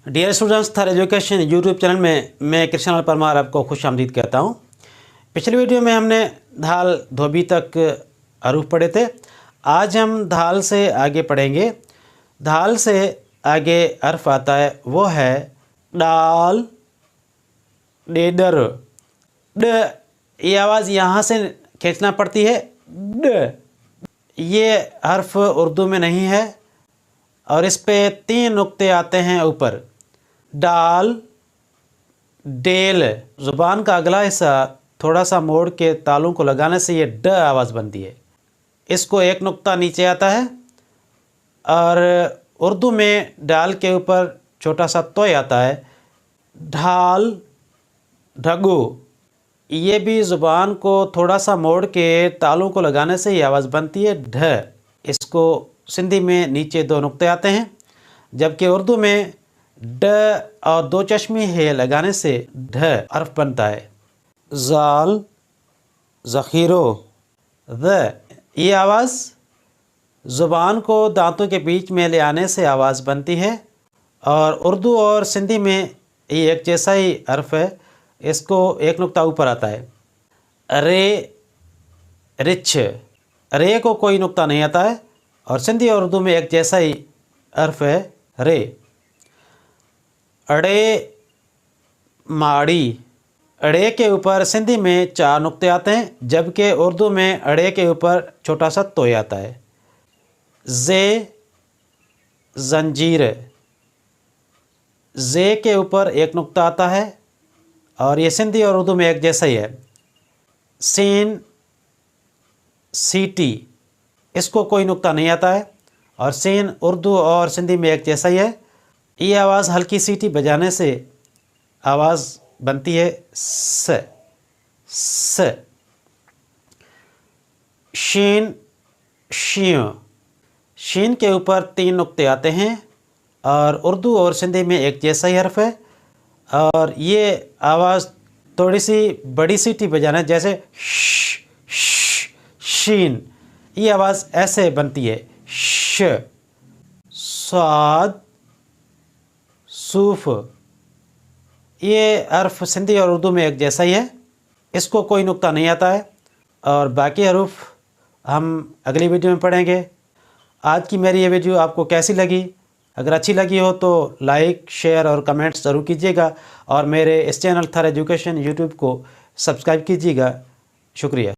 Dear students, Thar education YouTube channel में मैं कृष्ण परमार आपको खुश आमदीद कहता हूँ। पिछले वीडियो में हमने धाल धोबी तक हरूफ पढ़े थे। आज हम धाल से आगे पढ़ेंगे। धाल से आगे हर्फ आता है, वो है डाल, डेडर। ड ये आवाज़ यहाँ से खींचना पड़ती है, ड। ये हर्फ उर्दू में नहीं है और इस पे 3 नुक्ते आते हैं ऊपर। डाल, डेल। ज़ुबान का अगला हिस्सा थोड़ा सा मोड़ के तालुओं को लगाने से ये ड आवाज़ बनती है। इसको 1 नुक्ता नीचे आता है और उर्दू में डाल के ऊपर छोटा सा तोय आता है। ढाल, ढगो। ये भी ज़ुबान को थोड़ा सा मोड़ के तालुओं को लगाने से ये आवाज़ बनती है ढ। इसको सिंधी में नीचे 2 नुक्ते आते हैं, जबकि उर्दू में ड और 2 चश्मी है लगाने से ढ हर्फ बनता है। जाल, ज़ख़ीरो, द। ये आवाज़ ज़ुबान को दांतों के बीच में ले आने से आवाज़ बनती है और उर्दू और सिंधी में ये एक जैसा ही हर्फ है। इसको 1 नुक्ता ऊपर आता है। रे, रिछ। रे को कोई नुक्ता नहीं आता है और सिंधी और उर्दू में एक जैसा ही हर्फ है, रे। अड़े, माड़ी। अड़े के ऊपर सिंधी में 4 नुक्ते आते हैं, जबकि उर्दू में अड़े के ऊपर छोटा सा तोय आता है। जे, जंजीर। जे के ऊपर 1 नुक्ता आता है और ये सिंधी और उर्दू में एक जैसा ही है। सीन, सीटी। इसको कोई नुक्ता नहीं आता है और सीन उर्दू और सिंधी में एक जैसा ही है। ये आवाज़ हल्की सीटी बजाने से आवाज़ बनती है स, स। शीन, शियो। शीन के ऊपर 3 नुक्ते आते हैं और उर्दू और सिंधी में एक जैसा ही हर्फ है और ये आवाज़ थोड़ी सी बड़ी सीटी बजाना है, जैसे श, श, शीन। ये आवाज़ ऐसे बनती है श। स्वाद, सूफ। ये हर्फ सिंधी और उर्दू में एक जैसा ही है। इसको कोई नुक्ता नहीं आता है और बाकी हरूफ हम अगली वीडियो में पढ़ेंगे। आज की मेरी ये वीडियो आपको कैसी लगी? अगर अच्छी लगी हो तो लाइक, शेयर और कमेंट्स ज़रूर कीजिएगा और मेरे इस चैनल थार एजुकेशन यूट्यूब को सब्सक्राइब कीजिएगा। शुक्रिया।